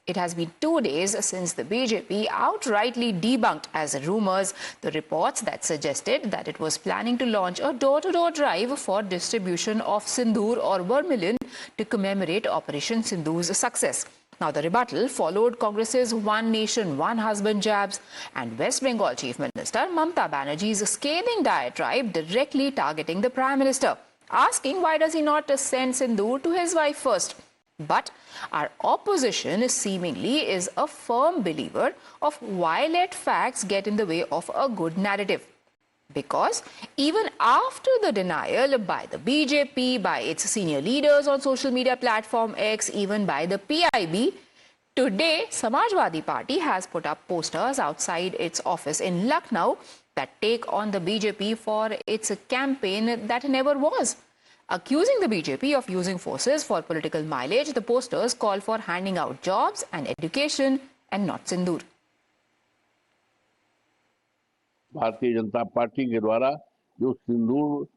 It has been 2 days since the BJP outrightly debunked as rumors the reports that suggested that it was planning to launch a door-to-door drive for distribution of sindoor or vermilion to commemorate Operation Sindoor's success. Now, the rebuttal followed Congress's One Nation, One Husband jabs and West Bengal Chief Minister Mamata Banerjee's scathing diatribe directly targeting the Prime Minister, asking why does he not send sindoor to his wife first. But our opposition seemingly is a firm believer of why let facts get in the way of a good narrative. Because even after the denial by the BJP, by its senior leaders on social media platform X, even by the PIB, today Samajwadi Party has put up posters outside its office in Lucknow that take on the BJP for its campaign that never was. Accusing the BJP of using forces for political mileage, the posters call for handing out jobs and education and not sindoor. Bharatiya Janata party के द्वारा जो सिंदूर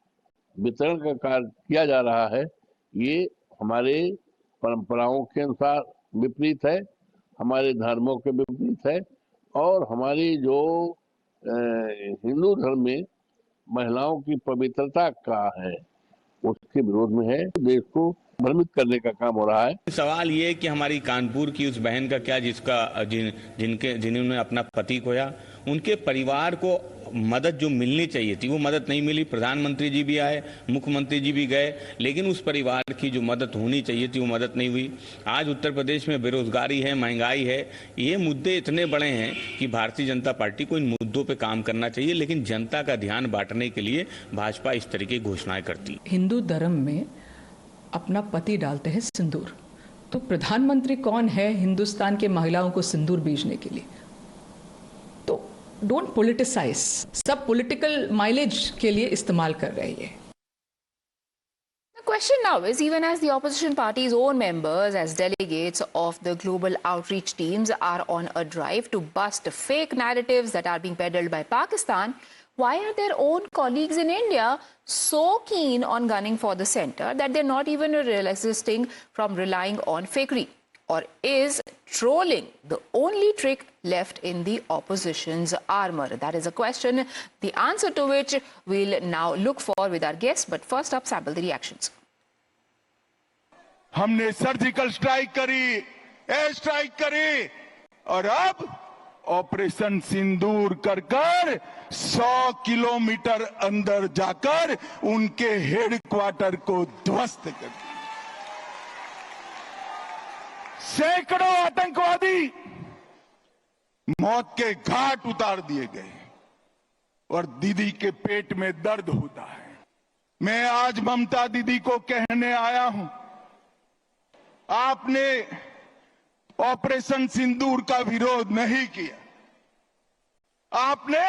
वितरण का कार्य किया जा रहा है, ये हमारे परंपराओं के अनुसार विपरीत है, हमारे धर्मों के विपरीत है और हमारी जो हिंदू धर्म में महिलाओं की पवित्रता का है, उसके विरोध में है। देश को भ्रमित करने का काम हो रहा है। सवाल ये है कि हमारी कानपुर की उस बहन का क्या जिन्होंने अपना पति खोया, उनके परिवार को मदद जो मिलनी चाहिए थी वो मदद नहीं मिली। प्रधानमंत्री जी भी आए, मुख्यमंत्री जी भी गए, लेकिन उस परिवार की जो मदद होनी चाहिए थी वो मदद नहीं हुई। आज उत्तर प्रदेश में बेरोजगारी है, महंगाई है, ये मुद्दे इतने बड़े हैं कि भारतीय जनता पार्टी को इन मुद्दों पे काम करना चाहिए, लेकिन जनता का ध्यान बांटने के लिए भाजपा इस तरीके की घोषणाएं करती है। हिंदू धर्म में अपना पति डालते हैं सिंदूर, तो प्रधानमंत्री कौन है हिंदुस्तान के महिलाओं को सिंदूर भेजने के लिए? तो डोंट पॉलिटिसाइज, सब पॉलिटिकल माइलेज के लिए इस्तेमाल कर रही है। The question now is, even as the opposition party's own members as delegates of the global outreach teams are on a drive to bust fake narratives that are being peddled by Pakistan, why are their own colleagues in India so keen on gunning for the center that they're not even resisting from relying on fakery? Or is trolling the only trick left in the opposition's armor? That is a question, the answer to which we'll now look for with our guests. But first up, sample the reactions. हमने surgical strike करी, air strike करी और अब operation सिंदूर कर 100 kilometre अंदर जाकर उनके headquarter को ध्वस्त कर दिया। सैकड़ों आतंकवादी मौत के घाट उतार दिए गए और दीदी के पेट में दर्द होता है। मैं आज ममता दीदी को कहने आया हूं, आपने ऑपरेशन सिंदूर का विरोध नहीं किया, आपने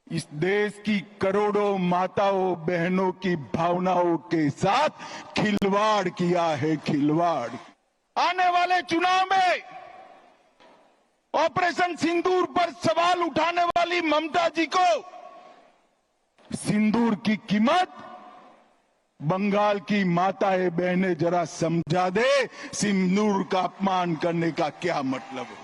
इस देश की करोड़ों माताओं बहनों की भावनाओं के साथ खिलवाड़ किया है, खिलवाड़। आने वाले चुनाव में ऑपरेशन सिंदूर पर सवाल उठाने वाली ममता जी को सिंदूर की कीमत बंगाल की माताएं बहनें जरा समझा दे, सिंदूर का अपमान करने का क्या मतलब है।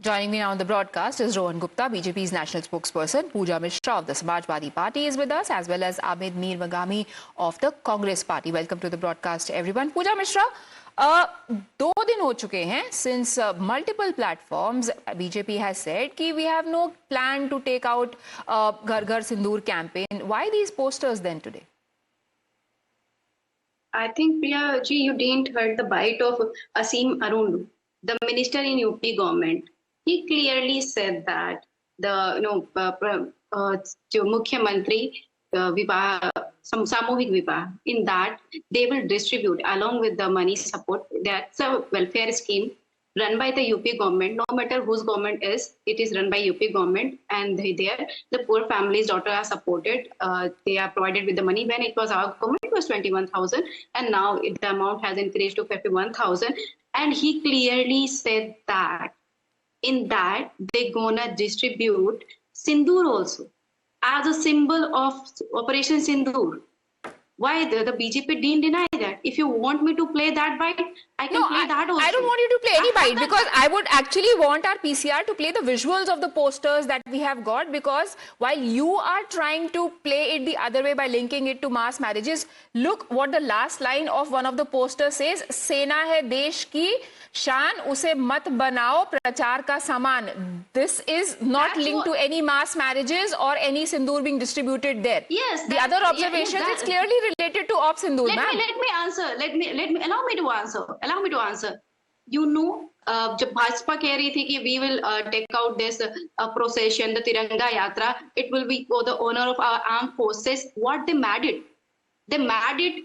Joining me now on the broadcast is Rohan Gupta, BJP's national spokesperson. Pooja Mishra of the Samajwadi Party is with us, as well as Ahmed Mir Magami of the Congress Party. Welcome to the broadcast, everyone. Pooja Mishra, 2 दिन हो चुके हैं since multiple platforms BJP has said कि we have no plan to take out Ghar Ghar Sindoor campaign. Why these posters then today? I think, Priya ji, you didn't heard the bite of Asim Arun, the minister in UP government. He clearly said that the Mukhyamantri Samuhik Vivah, in that they will distribute along with the money support. That's a welfare scheme run by the UP government. No matter whose government is, it is run by UP government, and there the poor families' daughter are supported. They are provided with the money. When it was our government, it was 21,000, and now the amount has increased to 51,000. And he clearly said that in that they're gonna distribute sindoor also as a symbol of Operation Sindoor. Why the BJP didn't deny that? If you want me to play that bite, I can play that also. I don't want you to play any bite, because I would actually want our PCR to play the visuals of the posters that we have got, because while you are trying to play it the other way by linking it to mass marriages, look what the last line of one of the posters says: सेना है देश की शान, उसे मत बनाओ प्रचार का सामान. This is not That's linked to any mass marriages or any sindoor being distributed there. Yes, The other observations, it's clearly related to op sindoor, ma'am. Let me answer. Let me allow me to answer. Allow me to answer. You know, जब भाजपा कह रही थी कि we will take out this procession, the Tiranga Yatra, it will be for the honor of our armed forces. What they made it? They made it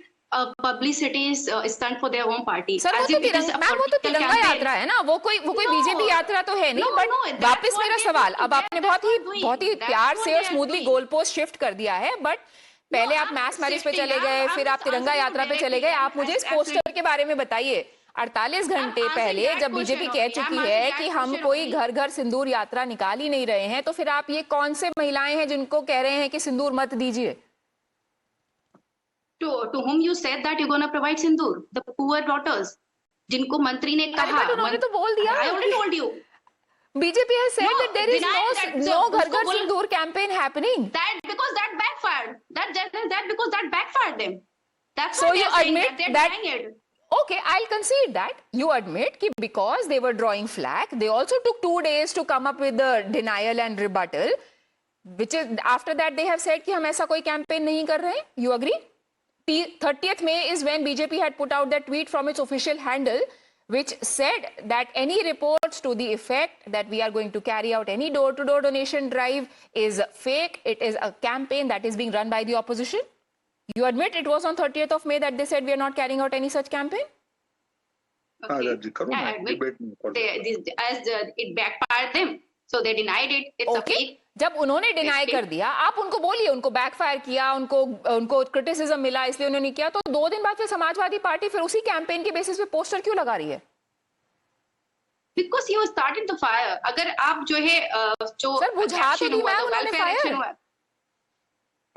publicity stunt for their own party. Sir वो तो तिरंगा, ma'am वो तो तिरंगा यात्रा है ना, वो कोई बीजेपी यात्रा तो है नहीं. बट वापस मेरा सवाल, अब आपने बहुत ही प्यार से और स्मूथली गोल पोस्ट शिफ्ट कर दिया है. बट पहले आप मैस मैरिज पे चले गए, फिर आप तिरंगा यात्रा पे चले गए. आप मुझे इस पोस्टर के बारे में बताइए. 48 घंटे पहले जब बीजेपी कह चुकी है कि हम कोई घर घर सिंदूर यात्रा निकाल ही नहीं रहे हैं, तो फिर आप ये कौन से महिलाएं हैं जिनको कह रहे हैं कि सिंदूर मत दीजिए? To whom you said that you're going to provide sindoor? The poor daughters, जिनको मंत्री ने कहा. उन्होंने तो बोल दिया. I already told you. BJP has said that there is no घर घर सिंदूर campaign happening. That because that backfired. That because that backfired them. That's So why you they're saying admit they're that- denying it. Okay, I'll concede that. You admit that because they were drawing flag, they also took 2 days to come up with the denial and rebuttal, which is after that they have said कि हम ऐसा कोई campaign नहीं कर रहे हैं. You agree? 30th May is when BJP had put out that tweet from its official handle, which said that any reports to the effect that we are going to carry out any door-to-door donation drive is fake. It is a campaign that is being run by the opposition. You admit it was on 30th of May that they said we are not carrying out any such campaign? Okay. I admit it backfired them, so they denied it. It's a fake. जब उन्होंने deny कर दिया, आप उनको बोलिए उनको backfire किया, उनको क्रिटिसिज्म मिला इसलिए उन्होंने किया, तो 2 दिन बाद फिर समाजवादी पार्टी फिर उसी कैंपेन के बेसिस पे पोस्टर क्यों लगा रही है? Because you started the fire. अगर आप जो है जो सर बुझा तो दी मैम उन्होंने fire.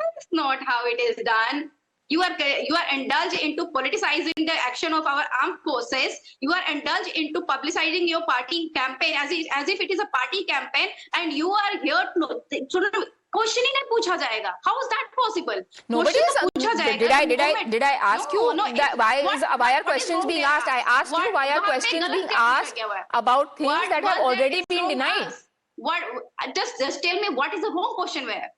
That's not how it is done. You are indulged into politicizing the action of our armed forces. You are indulged into publicizing your party campaign as if it is a party campaign, and you are here to question ही नहीं पूछा जाएगा. How is that possible? Nobody is पूछा जाएगा. Did I ask you why are questions being asked? I asked you why are questions being asked about things that have already been denied. Just tell me what is the wrong question where?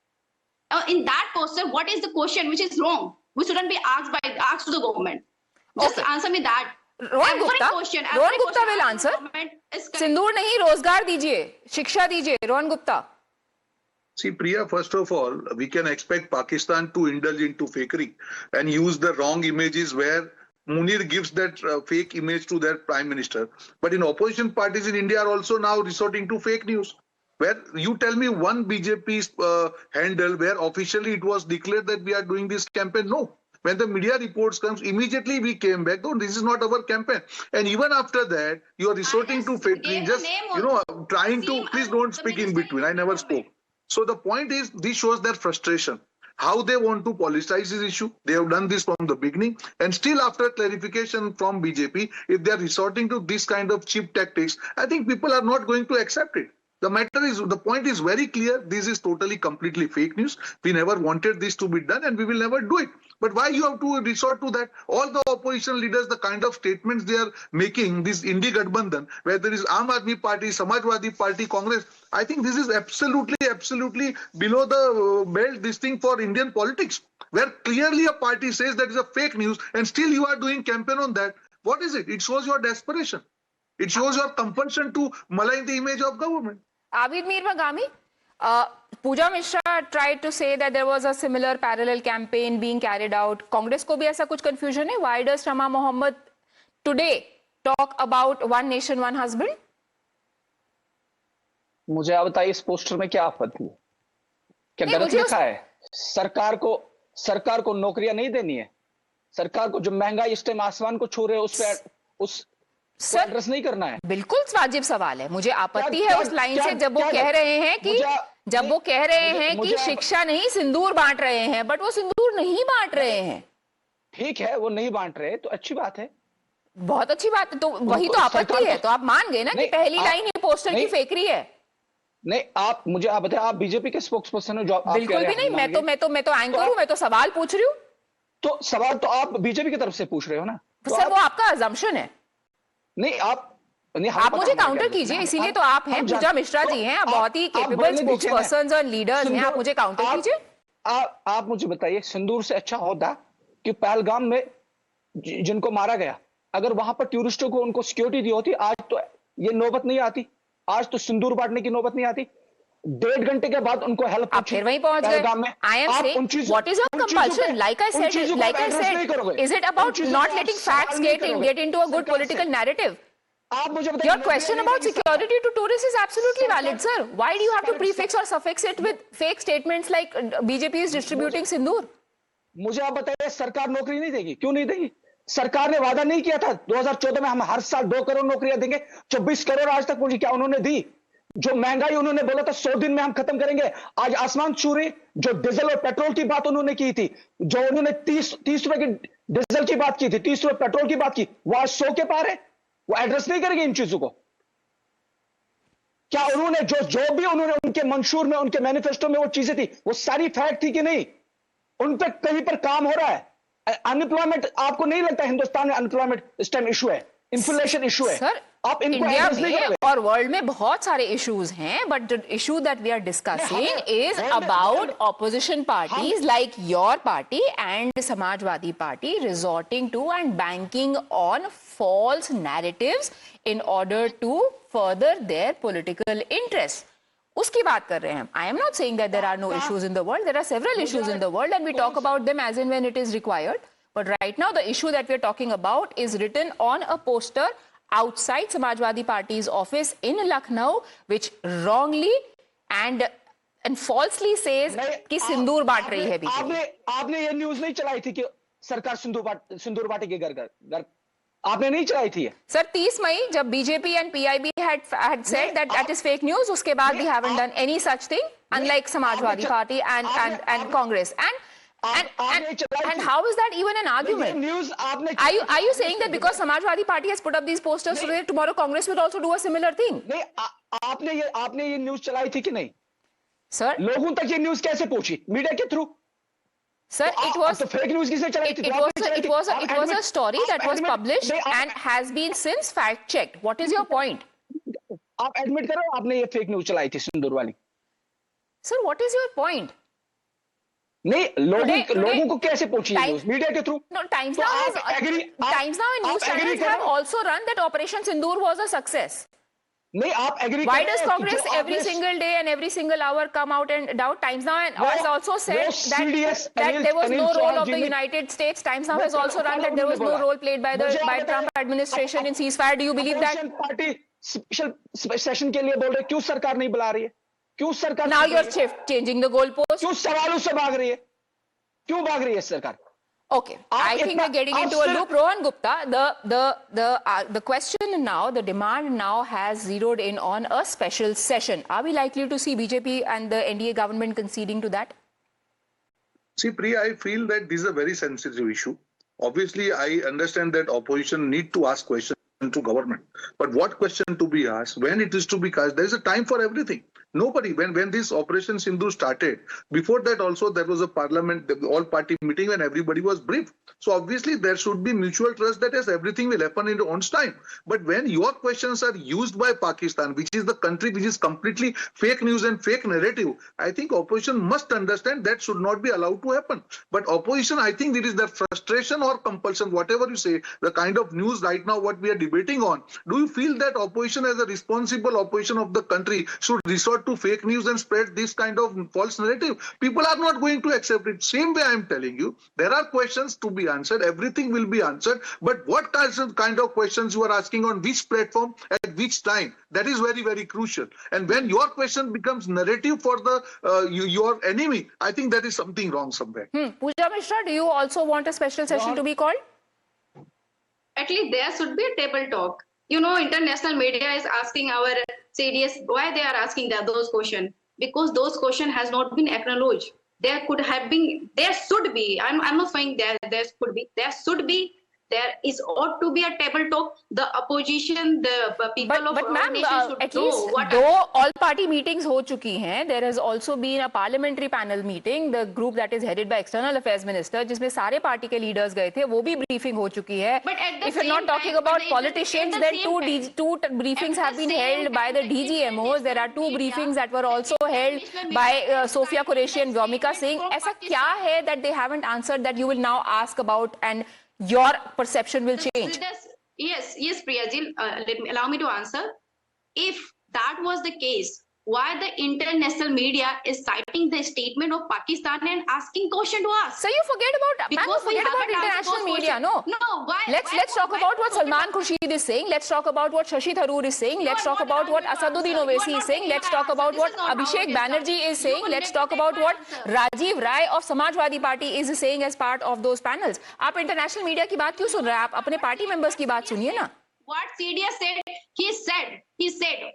In that poster, what is the question which is wrong? We shouldn't be asked to the government. Just answer me that. Rohan Gupta will answer. सिंदूर नहीं, रोजगार दीजिए, शिक्षा दीजिए. Rohan Gupta. See, Priya, first of all, we can expect Pakistan to indulge into fakery and use the wrong images where Munir gives that fake image to their prime minister. But in opposition parties in India are also now resorting to fake news. Where you tell me one BJP's handle where officially it was declared that we are doing this campaign. No. When the media reports comes, immediately we came back. No, this is not our campaign. And even after that, you are resorting to fake news. Just, trying to, please don't speak in between. I never spoke. So the point is, this shows their frustration. How they want to politicize this issue. They have done this from the beginning. And still after clarification from BJP, if they are resorting to this kind of cheap tactics, I think people are not going to accept it. The point is very clear. This is totally, completely fake news. We never wanted this to be done and we will never do it. But why you have to resort to that? All the opposition leaders, the kind of statements they are making, this Indi Gadbandhan, where there is Aam Aadmi Party, Samajwadi Party, Congress, I think this is absolutely below the belt, this thing for Indian politics, where clearly a party says that is a fake news and still you are doing campaign on that. What is it? It shows your desperation. It shows your compulsion to malign the image of government. Abid Mir Magami, Pooja Mishra tried to say that there was a similar parallel campaign being carried out. Congress को भी ऐसा कुछ confusion है? Why does Shama Mohammed today talk about one nation, one husband? मुझे आप बताइए इस poster में क्या आपत्ति है? क्या गलत लिखा है? सरकार को नौकरियां नहीं देनी है? सरकार को जो महंगाई इस टाइम आसमान को छू रहे है उस एड्रेस नहीं करना है? बिल्कुल वाजिब सवाल है. मुझे आपत्ति है उस लाइन से जब वो कह रहे हैं कि शिक्षा नहीं सिंदूर बांट रहे हैं, बट वो सिंदूर नहीं बांट रहे हैं. ठीक है, वो नहीं बांट रहे तो अच्छी बात है। बहुत अच्छी बात है, तो वही तो आपत्ति है। तो आप मान गए ना कि पहली लाइन ही पोस्टर की फेक रही है। नहीं, आप मुझे आप बताएं, आप बीजेपी के स्पोक्स पर्सन हो जो आप बिल्कुल भी नहीं, मैं तो एंकर हूं, मैं तो सवाल पूछ रही हूँ। तो सवाल तो आप बीजेपी की तरफ से पूछ रहे हो ना, तो सर वो आपका अजम्पशन है। नहीं, आप मुझे काउंटर कीजिए, इसीलिए तो आप हैं, पूजा मिश्रा जी हैं, आप बहुत ही केपेबल स्पोक्स पर्सन और लीडर्स हैं, आप मुझे काउंटर कीजिए। आप मुझे बताइए, सिंदूर से अच्छा होता कि पहलगाम में जिनको मारा गया, अगर वहां पर टूरिस्टों को उनको सिक्योरिटी दी होती, आज तो ये नौबत नहीं आती, आज तो सिंदूर बांटने की नौबत नहीं आती। 1.5 घंटे के बाद उनको हेल्प, आप फिर वहीं पहुंच गए। I am saying what is your compulsion, like I said, is it about not letting facts get into a good political narrative? आप मुझे बताइए, your question about security to tourists is absolutely valid, sir. Why do you have to prefix or suffix it with fake statements like BJP is distributing sindoor? मुझे आप बताइए, सरकार नौकरी नहीं देगी? क्यों नहीं देगी? सरकार ने वादा नहीं किया था 2014 में हम हर साल 2 करोड़ नौकरियां देंगे? 24 करोड़ आज तक मुझे क्या उन्होंने दी? जो महंगाई उन्होंने बोला था 100 दिन में हम खत्म करेंगे, आज आसमान छू रही। जो डीजल और पेट्रोल की बात उन्होंने की थी, जो उन्होंने 30 रुपए की डीजल की बात की थी, 30 रुपए पेट्रोल की बात की, वो आज 100 के पार है। वो एड्रेस नहीं करेंगे इन चीजों को? क्या उन्होंने जो भी उन्होंने उनके मंशूर में, उनके मैनिफेस्टो में वो चीजें थी, वो सारी फैक्ट थी कि नहीं? उन पर कहीं पर काम हो रहा है? अनएम्प्लॉयमेंट, आपको नहीं लगता हिंदुस्तान में अनएम्प्लॉयमेंट इस टाइम इशू है, इन्फ्लेशन इशू है? सर, आप इंडिया में और वर्ल्ड में बहुत सारे इश्यूज हैं, but the issue that we are discussing is about opposition parties like your party and Samajwadi party resorting to and banking on false narratives in order to further their political interests. उसकी बात कर रहे हैं हम. I am not saying that there are no issues in the world. There are several issues in the world and we talk about them as and when it is required. But right now the issue that we are talking about is written on a poster outside Samajwadi Party's office in Lucknow, which wrongly and falsely says कि सिंदूर बांट रही है BJP. आपने ये news नहीं चलाई थी कि सरकार सिंदूर बांटेगी घर? आपने नहीं चलाई थी? सर 30 मई जब BJP and PIB had said that is fake news, उसके बाद we haven't done any such thing, unlike Samajwadi Party and Congress. And how is that even an argument? News आपने are you saying that because Samajwadi Party has put up these posters today, tomorrow Congress will also do a similar thing? नहीं, आपने ये news चलाई थी कि नहीं? Sir लोगों तक ये न्यूज कैसे पहुंची? मीडिया के through? Sir, it was fake news किसने चलाई थी? It was a story that was published and has been since fact checked. What is your point? आप एडमिट करो आपने ये फेक न्यूज चलाई थी सिंदूर वाली. Sir, what is your point? नहीं, लोगों को कैसे पहुंची न्यूज? मीडिया के through? No, Times Now and news channels have also run that Operation Sindoor was a success. नहीं, आप agree? Why does Congress every single day and every single hour come out and doubt? Times Now has also said that there was no role of the United States. Times Now has also run that there was no role played by the Trump administration in ceasefire. Do you believe that? Party special session के लिए बोल रहे, क्यों सरकार नहीं बुला रही है? क्यों सरकार? Now you're changing the goalpost. क्यों सवालों से भाग रही है? क्यों भाग रही है सरकार? Okay, I think we're getting into a loop. Rohan Gupta, the question now, the demand now has zeroed in on a special session. Are we likely to see BJP and the NDA government conceding to that? See, Priya, I feel that this is a very sensitive issue. Obviously, I understand that opposition need to ask questions to government. But what question to be asked, when it is to be asked, there is a time for everything. Nobody, when this Operation Sindoor started, before that also there was a parliament, all-party meeting when everybody was briefed. So obviously there should be mutual trust that yes, everything will happen in own time. But when your questions are used by Pakistan, which is the country which is completely fake news and fake narrative, I think opposition must understand that should not be allowed to happen. But opposition, I think it is the frustration or compulsion, whatever you say, the kind of news right now what we are debating on. Do you feel that opposition as a responsible opposition of the country should resort to fake news and spread this kind of false narrative? People are not going to accept it. Same way I am telling you, there are questions to be answered. Everything will be answered. But what kind of questions you are asking on which platform at which time? That is very, very crucial. And when your question becomes narrative for the your enemy, I think that is something wrong somewhere. Pooja Mishra, do you also want a special session to be called? At least there should be a table talk. You know, international media is asking our CDS why they are asking those questions, because those questions has not been acknowledged. there could have been, there should be, I'm not saying there could be, there should be, there is ought to be a table talk. The opposition, the people of but our ma'am, nation should at know least what. though all party meetings ho chuki hain, there has also been a parliamentary panel meeting, the group that is headed by External Affairs Minister, जिसमें सारे party के leaders गए थे, वो भी briefing हो चुकी है. But at the If you're same not talking time, about at the politicians, same then time, two briefings at have the been same held by the time, DGMOs. There are two media, briefings that were also held by Sophia Qureshi and Vyomika Singh. ऐसा क्या है that they haven't answered that you will now ask about and your perception will change? Yes, Priyajil, allow me to answer. If that was the case, why the international media is citing the statement of Pakistan and asking question to us? So you forget about, ma'am, you forget about international media, no? No, why? Let's talk about what Salman Khurshid is saying. Let's talk about what Shashi Tharoor is saying. Let's talk about what Asaduddin Owaisi is saying. Let's talk about what Abhishek Banerjee is saying. Let's talk about what Rajiv Rai of Samajwadi Party is saying as part of those panels. आप international media की बात क्यों सुन रहे हैं? आप अपने party members की बात सुनिए ना. What CDS said, he said,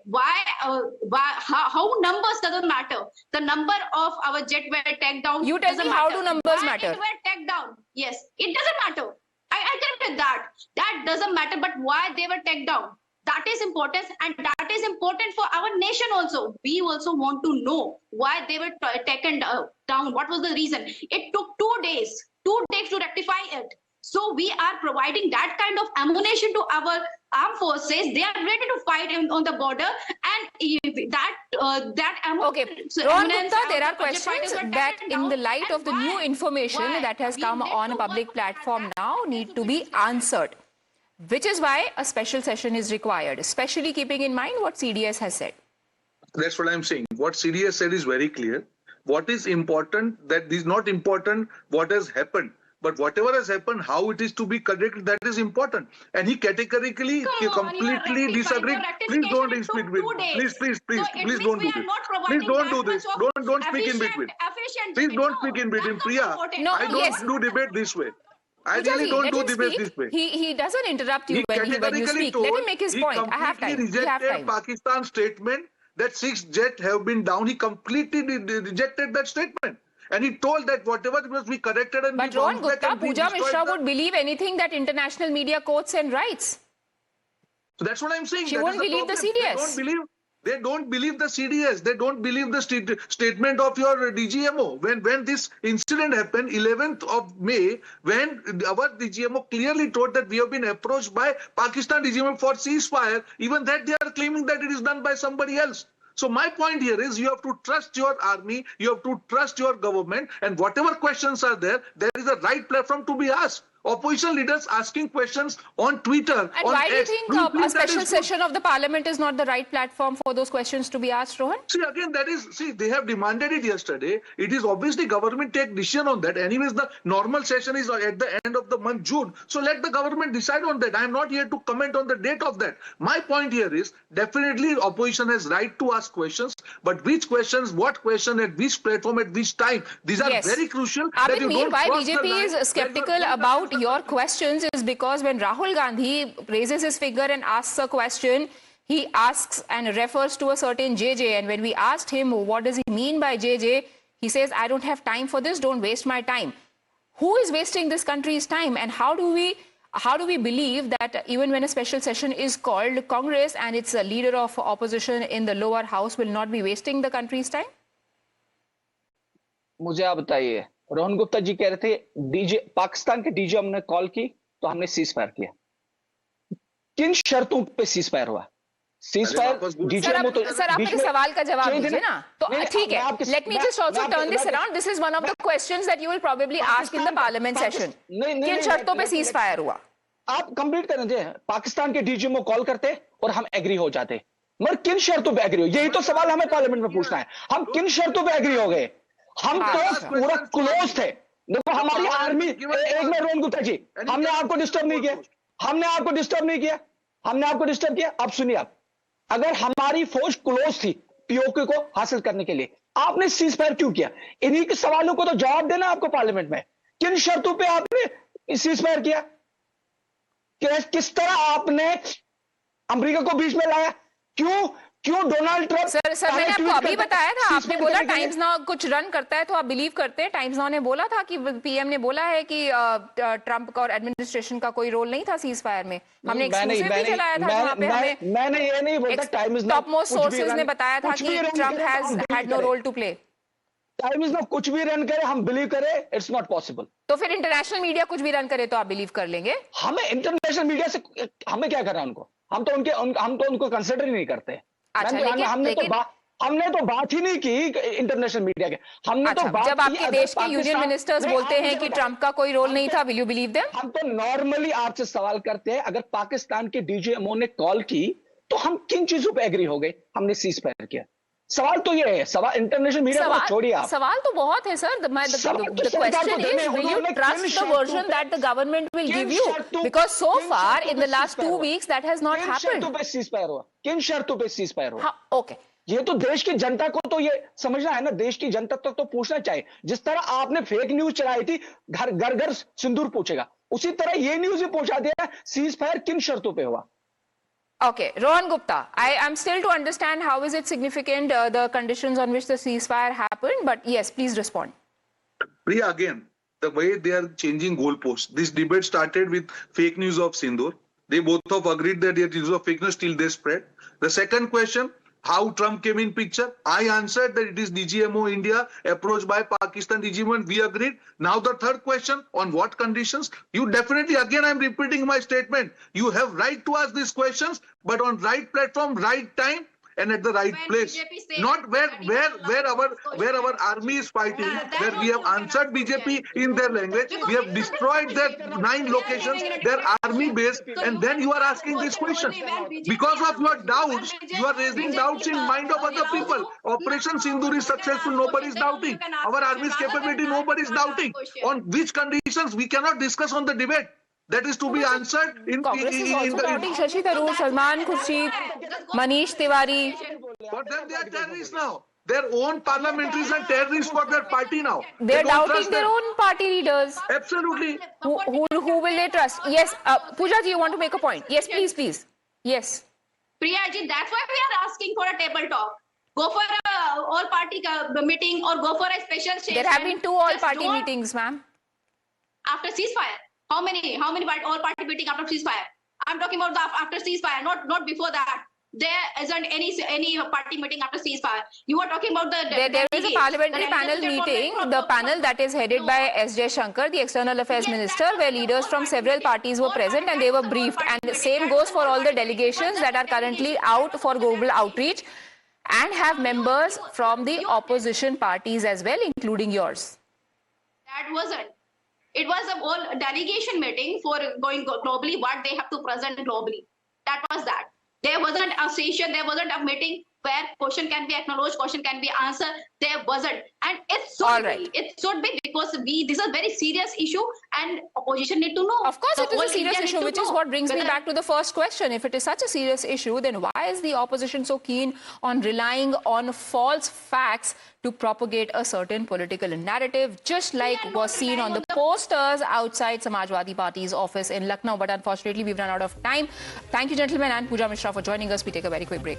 how numbers doesn't matter. The number of our jet were taken down. You tell me, how do numbers matter? It were taken down. Yes, it doesn't matter. I agree with that. That doesn't matter, but why they were taken down? That is important, and that is important for our nation also. We also want to know why they were taken down. What was the reason? It took 2 days to rectify it. So we are providing that kind of ammunition to our armed forces. They are ready to fight on the border, and that ammo. Okay, Rohan Gupta, there are questions that, in the light of the new information that has come on a public platform now, need to be answered. Which is why a special session is required, especially keeping in mind what CDS has said. That's what I'm saying. What CDS said is very clear. What is important, that is not important what has happened. But whatever has happened, how it is to be corrected, that is important. And he categorically, completely disagreed. Please don't speak with me. Please don't do this. Please don't do this. Don't speak in between. Please don't speak in between, Priya. No, I don't do debate this way. I really don't do debate this way. He doesn't interrupt you when you speak. Let him make his point. I have time. He rejected Pakistan's statement that 6 jets have been down. He completely rejected that statement. And he told that whatever must be corrected and but Rohan Gupta, Pooja Mishra would believe anything that international media quotes and writes. So that's what I'm saying. She won't believe the CDS. They don't believe the CDS. They don't believe the statement of your DGMO. When this incident happened, 11th of May, when our DGMO clearly told that we have been approached by Pakistan DGMO for ceasefire, even that they are claiming that it is done by somebody else. So my point here is you have to trust your army, you have to trust your government, and whatever questions are there, there is a right platform to be asked. Opposition leaders asking questions on Twitter. And why do you think a special session of the parliament is not the right platform for those questions to be asked, Rohan? See, again, they have demanded it yesterday. It is obviously government take decision on that. Anyways, the normal session is at the end of the month, June. So let the government decide on that. I am not here to comment on the date of that. My point here is definitely opposition has right to ask questions, but which questions, what question, at which platform, at which time, these are very crucial. Why BJP is skeptical about your questions is because when Rahul Gandhi raises his finger and asks a question, he asks and refers to a certain JJ. And when we asked him what does he mean by JJ, he says, I don't have time for this, don't waste my time. Who is wasting this country's time? And how do we believe that even when a special session is called, Congress and its leader of opposition in the lower house will not be wasting the country's time? मुझे आप बताइए, रोहन गुप्ता जी कह रहे थे पाकिस्तान के DGM ने call की तो हमने सीज फायर किया. किन शर्तों पे सीज फायर हुआ? सीज फायर डीजीएम तो सर आप मेरे सवाल का जवाब दीजिए ना. तो ठीक है, let me just also turn this around. This is one of the questions that you will probably ask in the parliament session. किन शर्तों पे सीज फायर हुआ? आप कंप्लीट करें दे. पाकिस्तान के डीजीएम को कॉल करते और हम एग्री हो जाते, मगर किन शर्तों पे एग्री हो? यही तो सवाल हमें पार्लियामेंट में पूछना है. हम किन शर्तों पे एग्री हो गए? हम तो पूरा क्लोज थे. देखो हमारी आर्मी, एक में रोहन गुप्ता जी, हमने आपको डिस्टर्ब नहीं किया. हमने आपको डिस्टर्ब किया. आप सुनिए, आप अगर हमारी फौज क्लोज थी पीओके को हासिल करने के लिए, आपने सीज फायर क्यों किया? इन्हीं के सवालों को तो जवाब देना आपको पार्लियामेंट में. किन शर्तों पे आपने सीज फायर किया? किस तरह आपने अमेरिका को बीच में लाया? क्यों क्यों डोनाल्ड ट्रंप? सर मैंने आपको अभी बताया था, आपने बोला टाइम्स नाउ कुछ रन करता है तो आप बिलीव करते हैं। टाइम्स नाउ ने बोला था कि पीएम ने बोला है कि ट्रंप का और एडमिनिस्ट्रेशन का कोई रोल नहीं था सीज फायर में। हमने एक्सक्लूसिव भी चलाया था जहां पे हमें, मैंने ये नहीं बोला, Times Now top most sources ने बताया था कि Trump has had no role to play. Times Now कुछ भी रन करे, हम बिलीव करें, इट्स नॉट पॉसिबल। तो फिर इंटरनेशनल मीडिया कुछ भी रन करे तो आप बिलीव कर लेंगे? हमें इंटरनेशनल मीडिया से हमें क्या करना है उनको? हम तो उनको कंसिडर ही नहीं करते। अच्छा, हमने तो बात ही नहीं की इंटरनेशनल मीडिया के। हमने तो बात जब आपके देश के यूनियन मिनिस्टर्स बोलते हैं कि ट्रंप का कोई रोल नहीं था, विल यू बिलीव देम? हम तो नॉर्मली आपसे सवाल करते हैं, अगर पाकिस्तान के डीजीएमओ ने कॉल की तो हम किन चीजों पे एग्री हो गए? हमने सीज फायर किया। सवाल तो ये है, सवाल इंटरनेशनल मीडिया को छोड़िए आप। सवाल तो बहुत है sir. The question is, will you trust the version that the government will give you? Because so far in the last 2 weeks that has not happened. किन शर्तों पे सीज फायर हुआ? किन शर्तों पे सीज फायर हुआ? ओके, ये तो देश की जनता को तो ये समझना है ना, देश की जनता तक तो पूछना चाहिए। जिस तरह आपने फेक न्यूज चलाई थी, घर घर सिंदूर पूछेगा, उसी तरह ये न्यूज भी पहुंचा दिया सीज फायर किन शर्तों पे हुआ। Okay, Rohan Gupta, I am still to understand how is it significant, the conditions on which the ceasefire happened, but yes, please respond. Priya, again, the way they are changing goalposts. This debate started with fake news of Sindoor. They both have agreed that it is of fake news till they spread. The second question, how Trump came in picture? I answered that it is DGMO India approached by Pakistan DGMO and we agreed. Now the third question, on what conditions? You definitely, again I am repeating my statement. You have right to ask these questions, but on right platform, right time, and at the right place. Not where our army is fighting, where we have answered BJP in their language, we have destroyed their 9 locations, their army base, and then you are asking this question. Because of your doubts, you are raising doubts in mind of other people. Operation Sindoor is successful, nobody is doubting. Our army's capability, nobody is doubting. On which conditions we cannot discuss on the debate. That is to be answered in Congress is also doubting Shashi Tharoor, Salman Khurshid, Manish Tiwari. For them, they are terrorists now. Their own parliamentaries are terrorists for their party now. They are doubting their own party leaders. Absolutely. Who will they trust? Yes, Pooja ji, you want to make a point? Yes, please. Yes. Priya ji, that's why we are asking for a table talk. Go for a all-party meeting or go for a special session. There have been 2 all-party meetings, ma'am. After ceasefire. How many all-party meeting after ceasefire? I'm talking about the after ceasefire, not before that. There isn't any party meeting after ceasefire. You are talking about there is a parliamentary panel meeting, the panel that is headed by S. J. Shankar, the External Affairs Minister, where leaders from several parties were present and they were briefed. And the same goes for all the delegations that are currently out for global outreach and have members from the opposition parties as well, including yours. That wasn't. It was a whole delegation meeting for going globally, what they have to present globally. That was that. There wasn't a session, there wasn't a meeting where question can be acknowledged, question can be answered. There wasn't. And it should be because this is a very serious issue and opposition need to know. Of course it is a serious issue, which is what brings me back to the first question. If it is such a serious issue, then why is the opposition so keen on relying on false facts to propagate a certain political narrative, just like was seen on the posters outside Samajwadi Party's office in Lucknow? But unfortunately, we've run out of time. Thank you, gentlemen, and Pooja Mishra for joining us. We take a very quick break.